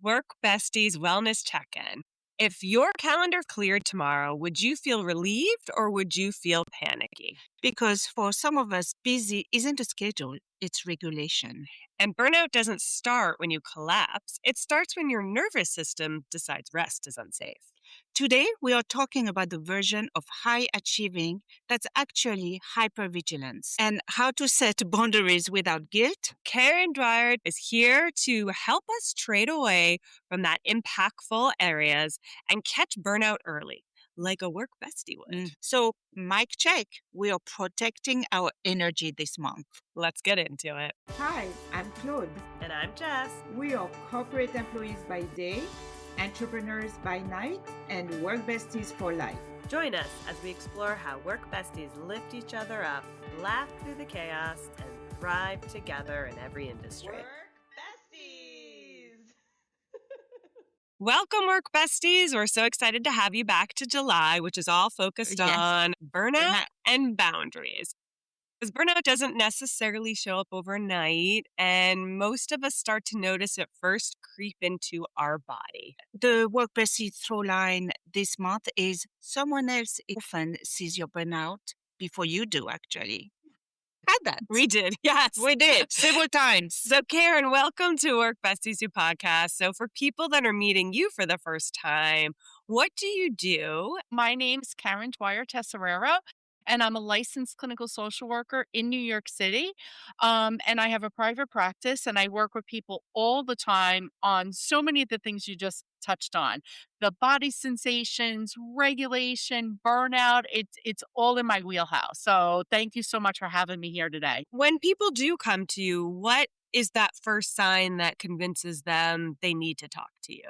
Work Besties Wellness Check-in. If your calendar cleared tomorrow, would you feel relieved or would you feel panicky? Because for some of us, busy isn't a schedule, it's regulation. And burnout doesn't start when you collapse. It starts when your nervous system decides rest is unsafe. Today, we are talking about the version of high achieving that's actually hypervigilance and how to set boundaries without guilt. Karen Dwyer is here to help us trade away from that impactful areas and catch burnout early, like a work bestie would. So, mic check, we are protecting our energy this month. Let's get into it. Hi, I'm Claude. And I'm Jess. We are corporate employees by day, entrepreneurs by night, and work besties for life. Join us as we explore how work besties lift each other up, laugh through the chaos, and thrive together in every industry. Work besties! Welcome, work besties. We're so excited to have you back to July, which is all focused on burnout and boundaries. Because burnout doesn't necessarily show up overnight, and most of us start to notice it first creep into our body. The work bestie through line this month is someone else often sees your burnout before you do, actually. Had that. We did, yes. We did several times. So, Karen, welcome to Work Besties Who podcast. So, for people that are meeting you for the first time, what do you do? My name's Karen Dwyer Tesserero, and I'm a licensed clinical social worker in New York City. And I have a private practice, and I work with people all the time on so many of the things you just touched on. The body sensations, regulation, burnout, it's all in my wheelhouse. So thank you so much for having me here today. When people do come to you, what is that first sign that convinces them they need to talk to you?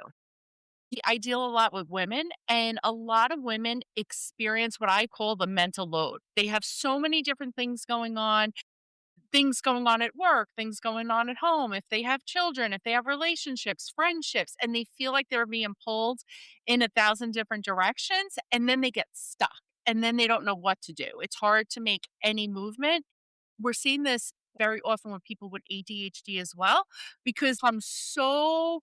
I deal a lot with women, and a lot of women experience what I call the mental load. They have so many different things going on at work, things going on at home, if they have children, if they have relationships, friendships, and they feel like they're being pulled in 1,000 different directions, and then they get stuck, and then they don't know what to do. It's hard to make any movement. We're seeing this very often with people with ADHD as well, because I'm so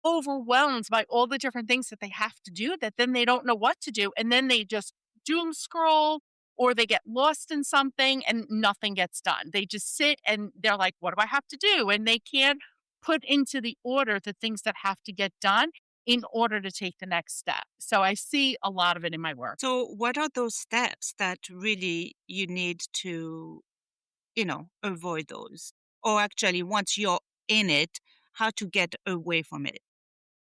overwhelmed by all the different things that they have to do that then they don't know what to do. And then they just doom scroll or they get lost in something and nothing gets done. They just sit and they're like, what do I have to do? And they can't put into the order the things that have to get done in order to take the next step. So I see a lot of it in my work. So what are those steps that really you need to, avoid those? Or actually, once you're in it, how to get away from it?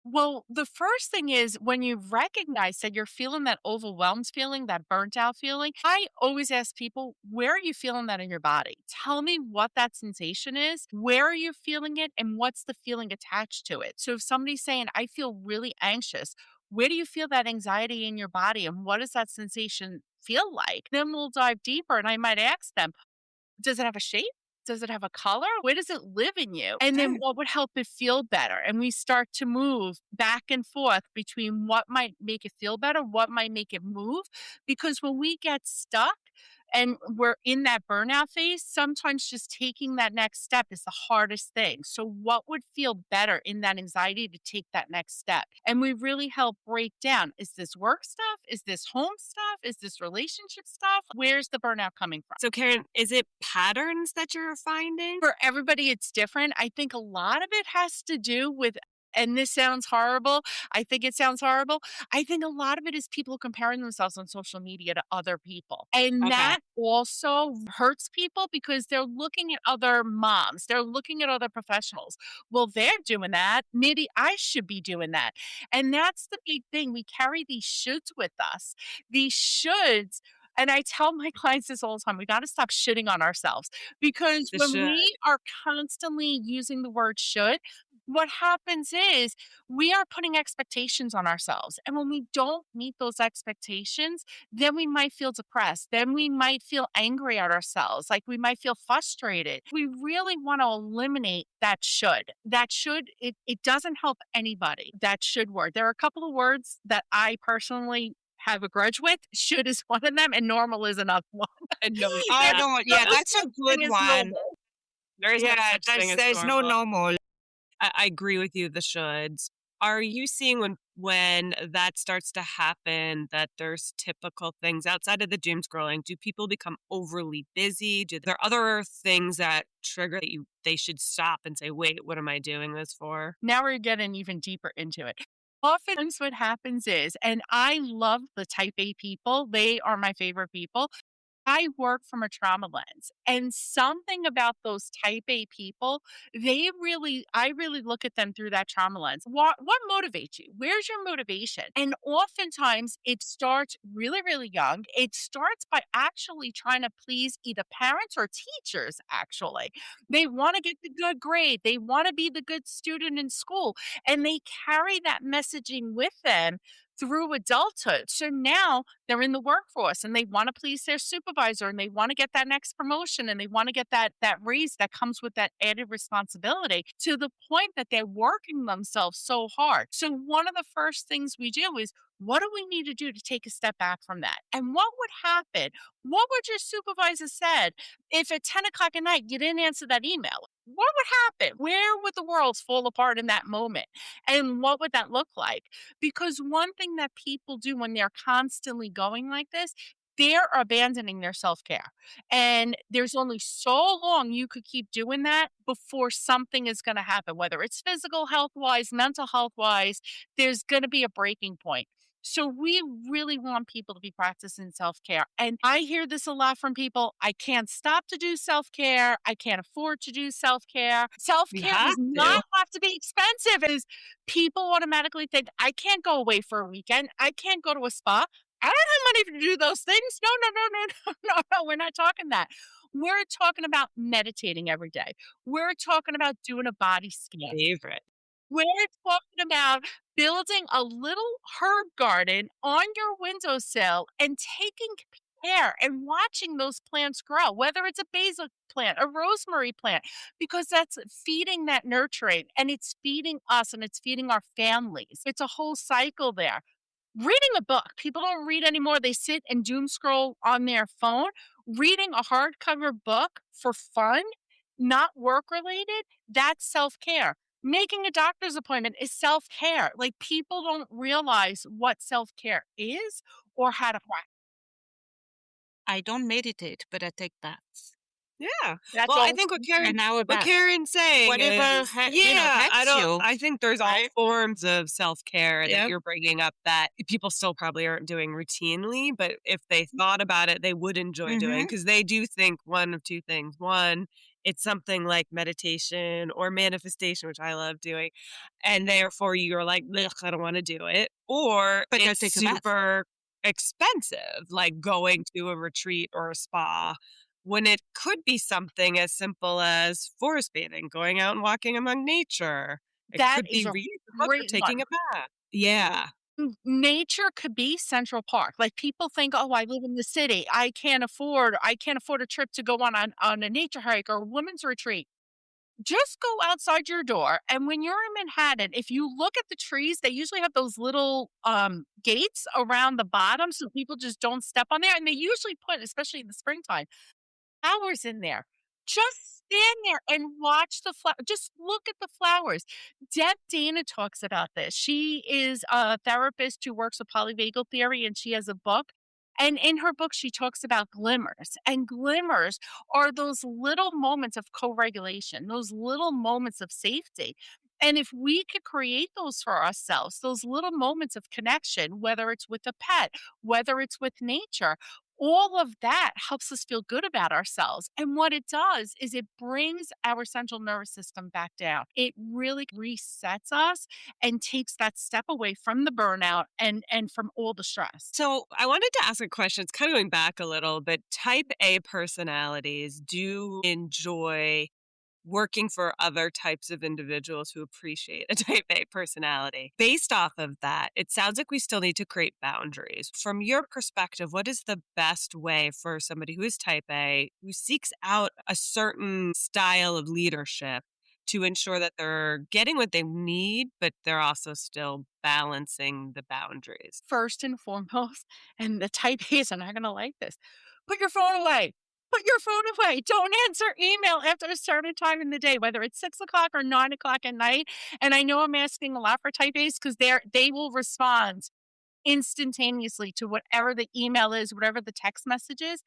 Well, the first thing is when you recognize that you're feeling that overwhelmed feeling, that burnt out feeling, I always ask people, where are you feeling that in your body? Tell me what that sensation is, where are you feeling it, and what's the feeling attached to it? So if somebody's saying, I feel really anxious, where do you feel that anxiety in your body, and what does that sensation feel like? Then we'll dive deeper, and I might ask them, does it have a shape? Does it have a color? Where does it live in you? And then what would help it feel better? And we start to move back and forth between what might make it feel better, what might make it move. Because when we get stuck and we're in that burnout phase, sometimes just taking that next step is the hardest thing. So what would feel better in that anxiety to take that next step? And we really help break down, is this work stuff? Is this home stuff? Is this relationship stuff? Where's the burnout coming from? So, Karen, is it patterns that you're finding? For everybody, it's different. I think a lot of it has to do with, and this sounds horrible. I think it sounds horrible. I think a lot of it is people comparing themselves on social media to other people. And that also hurts people because they're looking at other moms. They're looking at other professionals. Well, they're doing that. Maybe I should be doing that. And that's the big thing. We carry these shoulds with us. These shoulds. And I tell my clients this all the time, we got to stop shitting on ourselves because we are constantly using the word should, what happens is we are putting expectations on ourselves. And when we don't meet those expectations, then we might feel depressed. Then we might feel angry at ourselves. Like we might feel frustrated. We really want to eliminate that should. That should, it doesn't help anybody. That should word. There are a couple of words that I personally have a grudge with. Should is one of them, and normal is another one. Yeah, that's a good one. There's no such thing as there's no normal. normal. I agree with you, the shoulds. Are you seeing when that starts to happen that there's typical things outside of the doom scrolling? Do people become overly busy? Do there other things that trigger that they should stop and say, "Wait, what am I doing this for?" Now we're getting even deeper into it. Oftentimes what happens is, and I love the type A people, they are my favorite people. I work from a trauma lens, and something about those type A people, I really look at them through that trauma lens. What motivates you? Where's your motivation? And oftentimes it starts really, really young. It starts by actually trying to please either parents or teachers, actually. They want to get the good grade, they want to be the good student in school, and they carry that messaging with them through adulthood. So now they're in the workforce and they want to please their supervisor and they want to get that next promotion and they want to get that raise that comes with that added responsibility to the point that they're working themselves so hard. So one of the first things we do is, what do we need to do to take a step back from that? And what would happen? What would your supervisor said if at 10 o'clock at night you didn't answer that email? What would happen? Where would the world fall apart in that moment? And what would that look like? Because one thing that people do when they're constantly going like this, they're abandoning their self care. And there's only so long you could keep doing that before something is going to happen, whether it's physical health wise, mental health wise, there's going to be a breaking point. So we really want people to be practicing self-care. And I hear this a lot from people. I can't stop to do self-care. I can't afford to do self-care. You Self-care have does not to. have to be expensive. Is people automatically think, I can't go away for a weekend. I can't go to a spa. I don't have money to do those things. No, no, no, no, no, no, no. We're not talking that. We're talking about meditating every day. We're talking about doing a body scan. Favorite. We're talking about building a little herb garden on your windowsill and taking care and watching those plants grow, whether it's a basil plant, a rosemary plant, because that's feeding that nurturing and it's feeding us and it's feeding our families. It's a whole cycle there. Reading a book. People don't read anymore. They sit and doom scroll on their phone. Reading a hardcover book for fun, not work related, that's self care. Making a doctor's appointment is self care. Like people don't realize what self care is or how to practice. I don't meditate, but I take baths. Yeah. That's Well, I all. think An hour what bath. Karen's saying Whatever is, helps you. I think there's all Right? forms of self-care that Yep. you're bringing up that people still probably aren't doing routinely, but if they thought about it, they would enjoy doing Mhm. because they do think one of two things. One, it's something like meditation or manifestation, which I love doing, and therefore you're like, "Ugh, I don't want to do it," or But I it's take a bath. super expensive, like going to a retreat or a spa when it could be something as simple as forest bathing, going out and walking among nature. It That could is be a reading a book or great taking one. a bath. Yeah. Nature could be Central Park. Like people think, "Oh, I live in the city. I can't afford a trip to go on a nature hike or a women's retreat." Just go outside your door, and when you're in Manhattan, if you look at the trees, they usually have those little, gates around the bottom so people just don't step on there, and they usually put, especially in the springtime, flowers in there. Just stand there and watch the just look at the flowers. Deb Dana talks about this. She is a therapist who works with polyvagal theory, and she has a book. And in her book, she talks about glimmers. And glimmers are those little moments of co regulation, those little moments of safety. And if we could create those for ourselves, those little moments of connection, whether it's with a pet, whether it's with nature, all of that helps us feel good about ourselves. And what it does is it brings our central nervous system back down. It really resets us and takes that step away from the burnout and from all the stress. So I wanted to ask a question. It's kind of going back a little, but type A personalities do enjoy working for other types of individuals who appreciate a type A personality. Based off of that, it sounds like we still need to create boundaries. From your perspective, what is the best way for somebody who is type A, who seeks out a certain style of leadership to ensure that they're getting what they need, but they're also still balancing the boundaries? First and foremost, and the type A's are not going to like this, put your phone away. Put your phone away. Don't answer email after a certain time in the day, whether it's 6 o'clock or 9 o'clock at night. And I know I'm asking a lot for type A's because they will respond instantaneously to whatever the email is, whatever the text message is.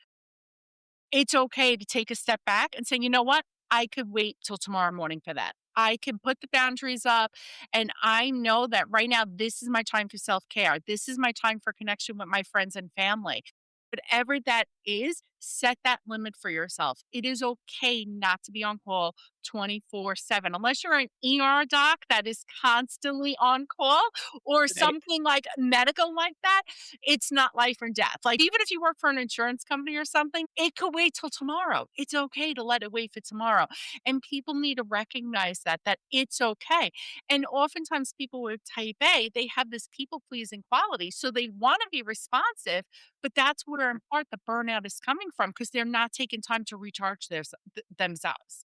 It's okay to take a step back and say, you know what? I could wait till tomorrow morning for that. I can put the boundaries up. And I know that right now, this is my time for self care. This is my time for connection with my friends and family. Whatever that is, set that limit for yourself. It is okay not to be on call 24/7, unless you're an ER doc that is constantly on call or Right. something like medical like that. It's not life or death. Like, even if you work for an insurance company or something, it could wait till tomorrow. It's okay to let it wait for tomorrow. And people need to recognize that it's okay. And oftentimes people with type A, they have this people pleasing quality. So they want to be responsive, but that's where in part the burnout is coming from because they're not taking time to recharge themselves.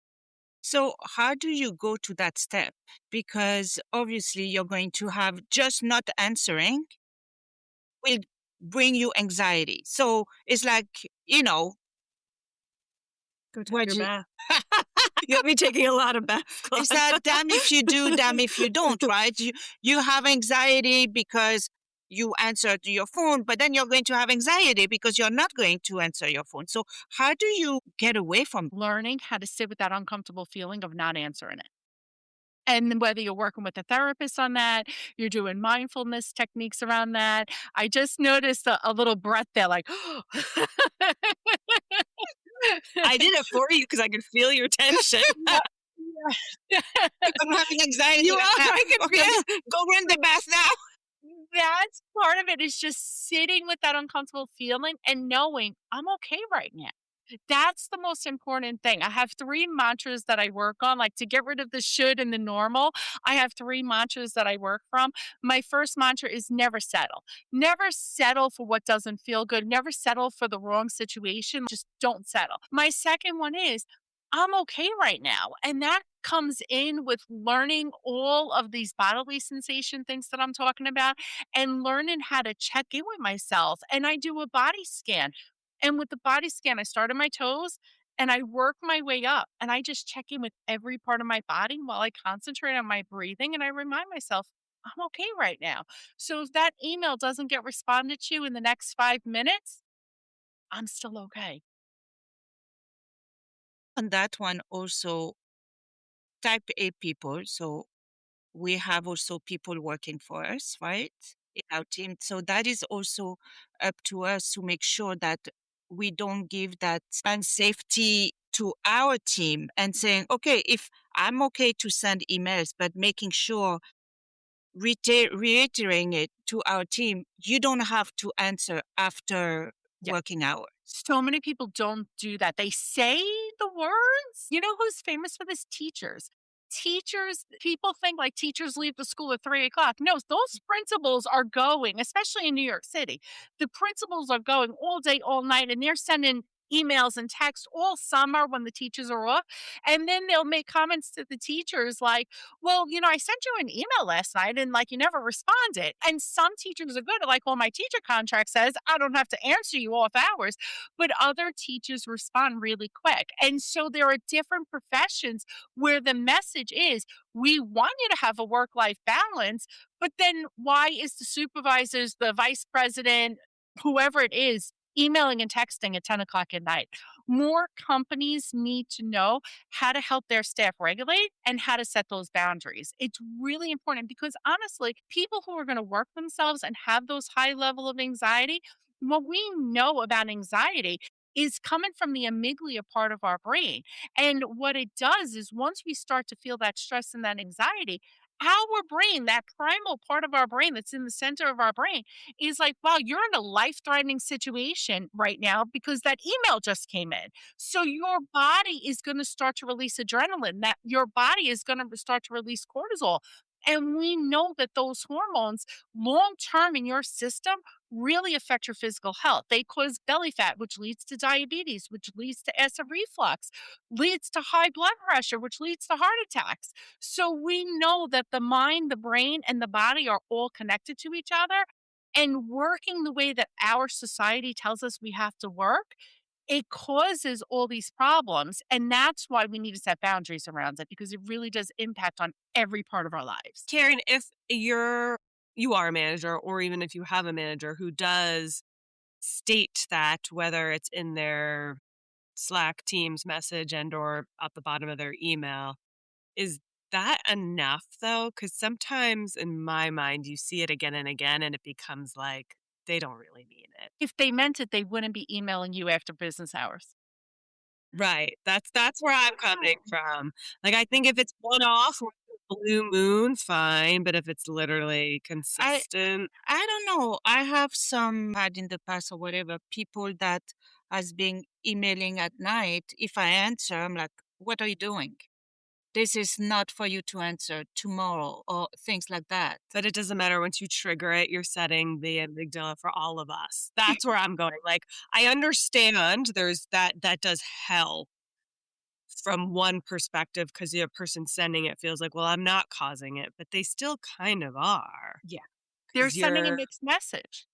So, how do you go to that step? Because obviously, you're going to have just not answering will bring you anxiety. So, it's like, you know, Go take what your you, bath. You'll be taking a lot of baths. it's that damn if you do, damn if you don't, right? You have anxiety because you answered your phone, but then you're going to have anxiety because you're not going to answer your phone. So, how do you get away from? Learning how to sit with that uncomfortable feeling of not answering it. And then whether you're working with a therapist on that, you're doing mindfulness techniques around that. I just noticed a little breath there, like, I did it for you because I could feel your tension. yeah, yeah. I'm having anxiety You right are. now. I can Okay, feel. go run the bath now. That's part of it is just sitting with that uncomfortable feeling and knowing I'm okay right now. That's the most important thing. I have 3 mantras that I work on, like, to get rid of the should and the normal. I have 3 mantras that I work from. My first mantra is never settle. Never settle for what doesn't feel good. Never settle for the wrong situation. Just don't settle. My second one is I'm okay right now. And that comes in with learning all of these bodily sensation things that I'm talking about and learning how to check in with myself. And I do a body scan. And with the body scan, I start at my toes and I work my way up and I just check in with every part of my body while I concentrate on my breathing and I remind myself, I'm okay right now. So if that email doesn't get responded to in the next 5 minutes, I'm still okay. On that one, also type A people. So we have also people working for us, right? In our team. So that is also up to us to make sure that we don't give that unsafety to our team and saying, okay, if I'm okay to send emails, but making sure reiterating it to our team, you don't have to answer after Yeah. working hours. So many people don't do that. They say the words. You know who's famous for this? Teachers. Teachers, people think like teachers leave the school at 3 o'clock. No, those principals are going, especially in New York City. The principals are going all day, all night, and they're sending emails and texts all summer when the teachers are off. And then they'll make comments to the teachers like, well, I sent you an email last night and like you never responded. And some teachers are good at like, well, my teacher contract says I don't have to answer you off hours, but other teachers respond really quick. And so there are different professions where the message is we want you to have a work life balance, but then why is the supervisors, the vice president, whoever it is, emailing and texting at 10 o'clock at night? More companies need to know how to help their staff regulate and how to set those boundaries. It's really important because honestly, people who are going to work themselves and have those high level of anxiety, what we know about anxiety is coming from the amygdala part of our brain. And what it does is once we start to feel that stress and that anxiety, our brain, that primal part of our brain that's in the center of our brain, is like, wow, you're in a life threatening situation right now because that email just came in. So your body is going to start to release adrenaline, that your body is going to start to release cortisol. And we know that those hormones, long term in your system, really affect your physical health. They cause belly fat, which leads to diabetes, which leads to acid reflux, leads to high blood pressure, which leads to heart attacks. So we know that the mind, the brain, and the body are all connected to each other. And working the way that our society tells us we have to work it causes all these problems. And that's why we need to set boundaries around it because it really does impact on every part of our lives. Karen, if you are a manager, or even if you have a manager who does state that, whether it's in their Slack Teams message and or at the bottom of their email, is that enough though? Because sometimes in my mind, you see it again and again, and it becomes like they don't really mean it. If they meant it, they wouldn't be emailing you after business hours. Right. That's where I'm coming from. Like, I think if it's one off or blue moon, fine, but if it's literally I consistent, I don't know. I have some had in the past or whatever people that has been emailing at night. If I answer, I'm like, "What are you doing? This is not for you to answer tomorrow," or things like that. but it doesn't matter once you trigger it, you're setting the amygdala for all of us. That's where I'm going. Like, I understand there's that does help from one perspective because the person sending it feels like, well, I'm not causing it, but they still kind of are. Yeah. They're Because sending a you're, mixed message.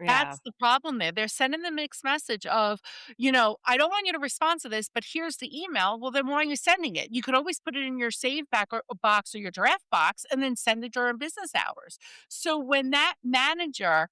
yeah. That's the problem there. They're sending the mixed message of, I don't want you to respond to this, but here's the email. Well, then why are you sending it? You could always put it in your save back or box or your draft box and then send it during business hours. So when that manager,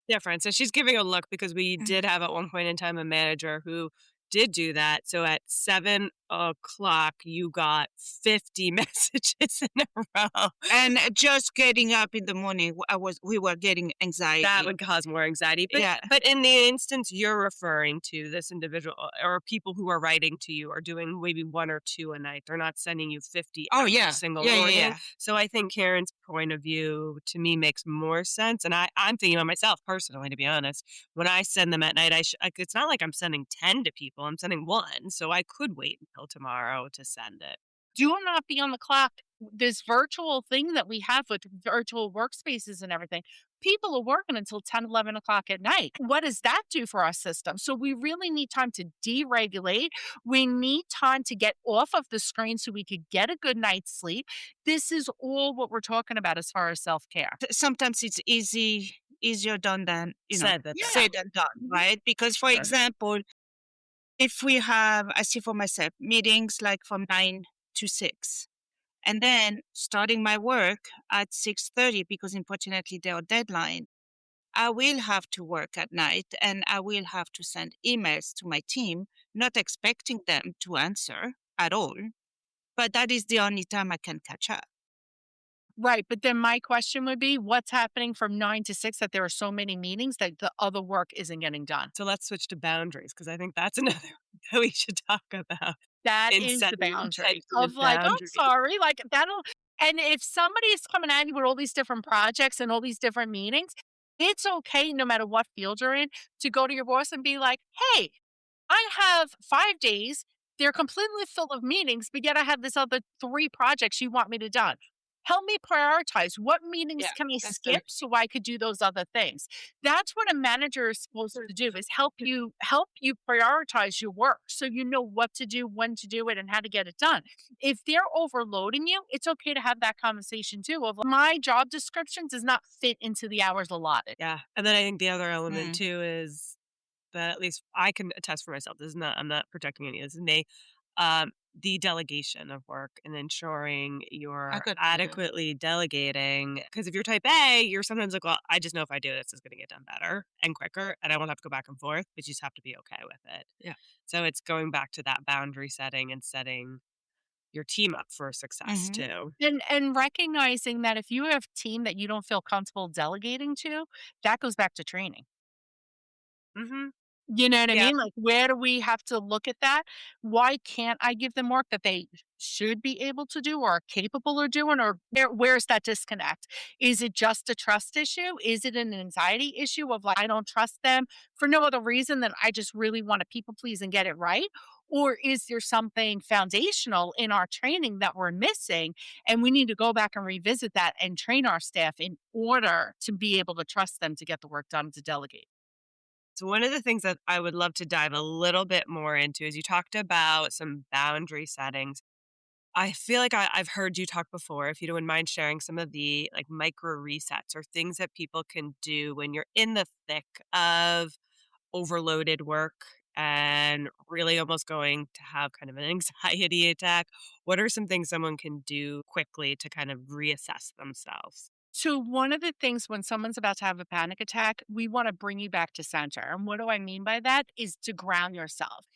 Different. So she's giving a look because we did have at one point in time a manager who did do that. So at 7 o'clock, you got 50 messages in a row. And just getting up in the morning, we were getting anxiety. That would cause more anxiety. But, Yeah. but in the instance you're referring to, this individual or people who are writing to you are doing maybe one or two a night. They're not sending you 50 Oh, every yeah. single Yeah, yeah, morning. yeah. So I think Karen's point of view to me makes more sense. And I'm thinking about myself personally, to be honest. When I send them at night, it's not like I'm sending 10 to people. I'm sending one. So I could wait until tomorrow to send it. do not be on the clock. This virtual thing that we have with virtual workspaces and everything, people are working until 10, 11 o'clock at night. What does that do for our system? So we really need time to deregulate. We need time to get off of the screen so we could get a good night's sleep. This is all what we're talking about as far as self-care. Sometimes it's easier done than, Said that. Yeah. said and done, Mhm. right? Because, for Sure. example, if we have, I see for myself, meetings like from 9 to 6, and then starting my work at 6:30 because unfortunately there are deadline, I will have to work at night and I will have to send emails to my team, not expecting them to answer at all. But that is the only time I can catch up. Right. But then my question would be what's happening from 9 to 6 that there are so many meetings that the other work isn't getting done? So let's switch to boundaries because I think that's another that we should talk about That in is the setting boundary intensive of like, "I'm boundaries. sorry," like, that'll and if somebody's coming at you with all these different projects and all these different meetings, it's okay no matter what field you're in to go to your boss and be like, "Hey, I have 5 days. They're completely full of meetings, but yet I have this other 3 projects you want me to done. Help me prioritize. What meetings Yeah, can I that's the skip so I could do those other things?" That's what a manager is supposed to do is help you prioritize your work so you know what to do, when to do it, and how to get it done. If they're overloading you, it's okay to have that conversation too of my job description does not fit into the hours allotted. Yeah. And then I think the other element Mm, too is that at least I can attest for myself. This is not, I'm not protecting any of this is me. The delegation of work and ensuring I you're could do that. adequately delegating. Because if you're type A, you're sometimes like, well, I just know if I do this, it's going to get done better and quicker, and I won't have to go back and forth, but you just have to be okay with it. Yeah. So it's going back to that boundary setting and setting your team up for success Hmm. too. And recognizing that if you have a team that you don't feel comfortable delegating to, that goes back to training. Mm-hmm. You know what I Yeah. mean? Like, where do we have to look at that? Why can't I give them work that they should be able to do or are capable of doing? Or where's that disconnect? Is it just a trust issue? Is it an anxiety issue of like, I don't trust them for no other reason than I just really want to people please and get it right? Or is there something foundational in our training that we're missing? And we need to go back and revisit that and train our staff in order to be able to trust them to get the work done to delegate. So one of the things that I would love to dive a little bit more into is you talked about some boundary settings. I feel like I've heard you talk before. If you don't mind sharing some of the like micro resets or things that people can do when you're in the thick of overloaded work and really almost going to have kind of an anxiety attack, what are some things someone can do quickly to kind of reassess themselves? So, one of the things when someone's about to have a panic attack, we want to bring you back to center. And what do I mean by that? Is to ground yourself.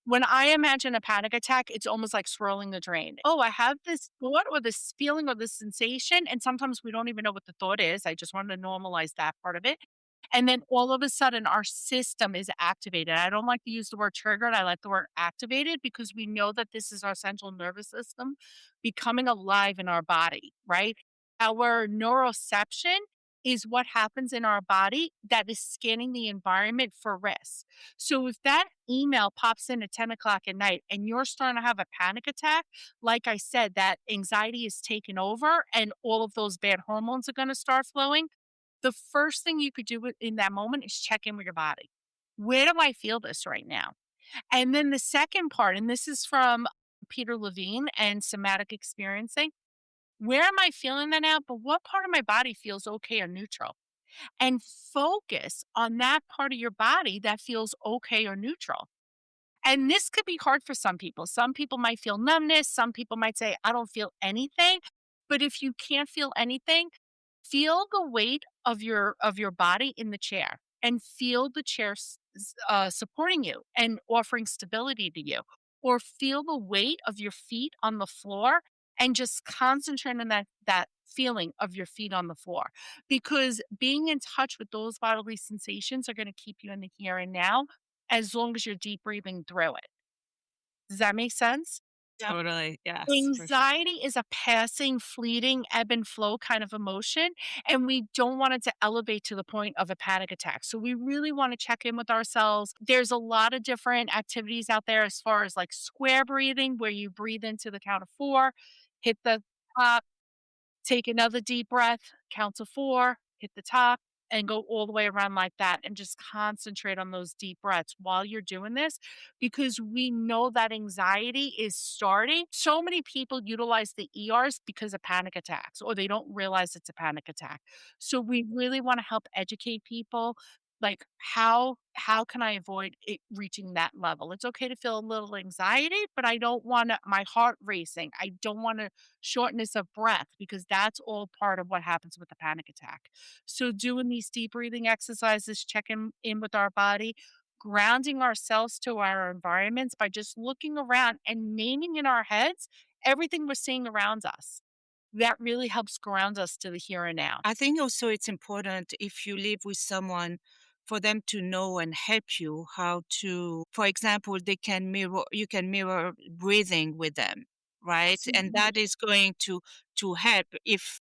When I imagine a panic attack, it's almost like swirling the drain. Oh, I have this thought or this feeling or this sensation. And sometimes we don't even know what the thought is. I just wanted to normalize that part of it. And then all of a sudden, our system is activated. I don't like to use the word triggered. I like the word activated because we know that this is our central nervous system becoming alive in our body, right? Our neuroception is what happens in our body that is scanning the environment for risk. So if that email pops in at 10 o'clock at night and you're starting to have a panic attack, like I said, that anxiety is taken over and all of those bad hormones are going to start flowing. The first thing you could do in that moment is check in with your body. Where do I feel this right now? And then the second part, and this is from Peter Levine and somatic experiencing. Where am I feeling that now? But what part of my body feels okay or neutral? And focus on that part of your body that feels okay or neutral. And this could be hard for some people. Some people might feel numbness. Some people might say, I don't feel anything. But if you can't feel anything, feel the weight of your body in the chair and feel the chair supporting you and offering stability to you. Or feel the weight of your feet on the floor and just concentrate on that feeling of your feet on the floor. Because being in touch with those bodily sensations are going to keep you in the here and now as long as you're deep breathing through it. Does that make sense? Yeah. Totally. Yes, for sure. Anxiety is a passing, fleeting, ebb and flow kind of emotion, and we don't want it to elevate to the point of a panic attack. So we really want to check in with ourselves. There's a lot of different activities out there as far as like square breathing, where you breathe into the count of 4, hit the top, take another deep breath, count to 4, hit the top, and go all the way around like that and just concentrate on those deep breaths while you're doing this because we know that anxiety is starting. So many people utilize the ERs because of panic attacks or they don't realize it's a panic attack. So we really want to help educate people like how can I avoid it reaching that level? It's okay to feel a little anxiety, but I don't want my heart racing. I don't want to shortness of breath because that's all part of what happens with a panic attack. So doing these deep breathing exercises, checking in with our body, grounding ourselves to our environments by just looking around and naming in our heads everything we're seeing around us. That really helps ground us to the here and now. I think also it's important if you live with someone for them to know and help you how to, for example, you can mirror breathing with them, right? And Absolutely. that is going to help if,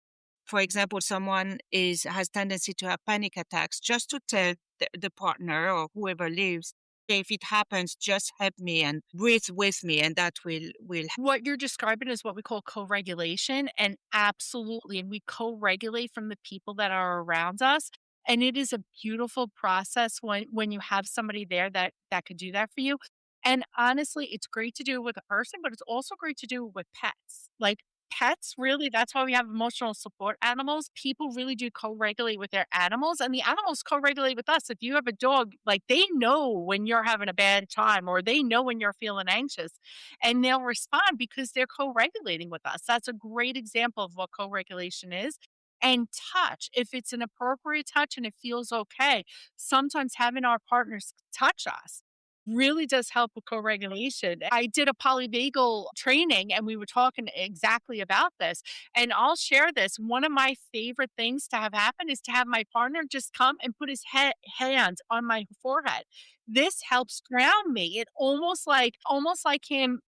for example, someone is has tendency to have panic attacks, just to tell the partner or whoever lives, "Okay, if it happens, just help me and breathe with me, and that will What you're describing is what we call co-regulation, and absolutely, and we co-regulate from the people that are around us, and it is a beautiful process when you have somebody there that could do that for you, and honestly, it's great to do it with a person, but it's also great to do it with pets. Like, pets really that's why we have emotional support animals. People really do co-regulate with their animals, and the animals co-regulate with us. If you have a dog, like, they know when you're having a bad time or they know when you're feeling anxious and they'll respond because they're co-regulating with us. That's a great example of what co-regulation is. And touch, if it's an appropriate touch and it feels okay, sometimes having our partners touch us really does help with co-regulation. I did a polyvagal training and we were talking exactly about this. And I'll share this. One of my favorite things to have happen is to have my partner just come and put his hands on my forehead. This helps ground me. It almost like him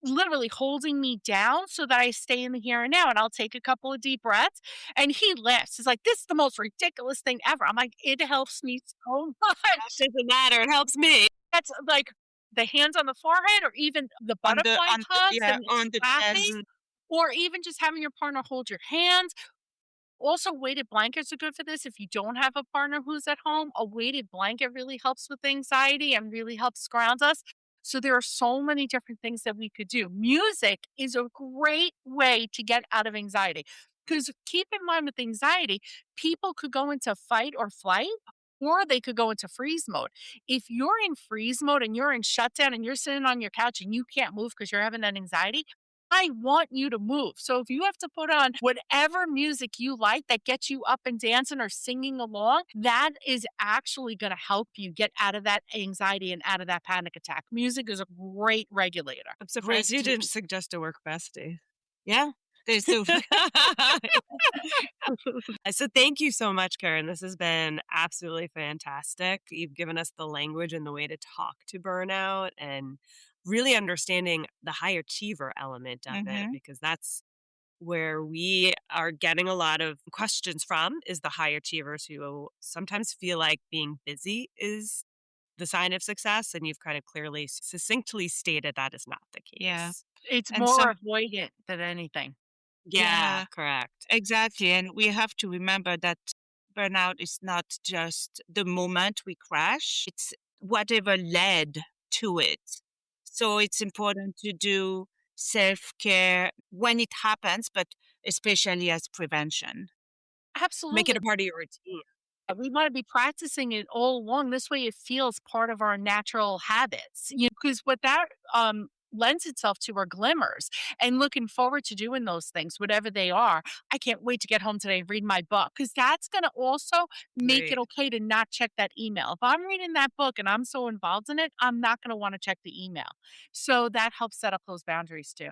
literally holding me down so that I stay in the here and now. And I'll take a couple of deep breaths. And he laughs. He's like, this is the most ridiculous thing ever. I'm like, it helps me so much. Doesn't matter. It helps me. That's like the hands on the forehead or even the butterfly on the pose yeah, and on the chest. laughing, or even just having your partner hold your hands. Also, weighted blankets are good for this if you don't have a partner who's at home. A weighted blanket really helps with anxiety and really helps ground us. So there are so many different things that we could do. Music is a great way to get out of anxiety. Because keep in mind with anxiety, people could go into fight or flight or they could go into freeze mode. If you're in freeze mode and you're in shutdown and you're sitting on your couch and you can't move because you're having that anxiety, I want you to move. So if you have to put on whatever music you like that gets you up and dancing or singing along, that is actually going to help you get out of that anxiety and out of that panic attack. Music is a great regulator. I'm Great surprised you to didn't suggest a work bestie. yeah. There's the So thank you so much, Karen. This has been absolutely fantastic. You've given us the language and the way to talk to burnout and really understanding the high achiever element of it, Mhm. because that's where we are getting a lot of questions from, is the high achievers who sometimes feel like being busy is the sign of success. And you've kind of clearly, succinctly stated that is not the Yeah. case. It's And more some avoidant than anything. Yeah, yeah, correct. exactly. And we have to remember that burnout is not just the moment we crash, it's whatever led to it. So it's important to do self care when it happens, but especially as prevention. Make it Absolutely. a part of your routine. We want to be practicing it all along. This way it feels part of our natural habits. Because what that lends itself to are glimmers and looking forward to doing those things, whatever they are. I can't wait to get home today and read my book because that's going to also make it Great. okay to not check that email. If I'm reading that book and I'm so involved in it, I'm not going to want to check the email. So that helps set up those boundaries too.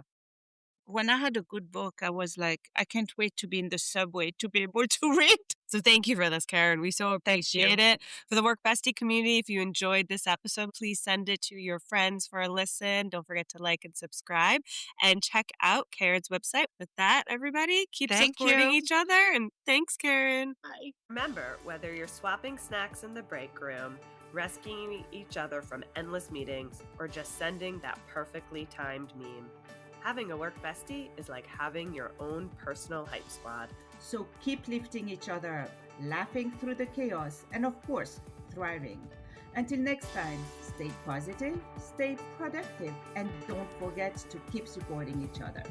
When I had a good book, I was like, I can't wait to be in the subway to be able to read. So thank you for this, Karen. We so Thank you. appreciate it. For the Work Bestie community, if you enjoyed this episode, please send it to your friends for a listen. Don't forget to like and subscribe and check out Karen's website. With that, everybody, keep Thank supporting you. each other. And thanks, Karen. Bye. Remember, whether you're swapping snacks in the break room, rescuing each other from endless meetings, or just sending that perfectly timed meme, having a work bestie is like having your own personal hype squad. So keep lifting each other up, laughing through the chaos, and of course, thriving. Until next time, stay positive, stay productive, and don't forget to keep supporting each other.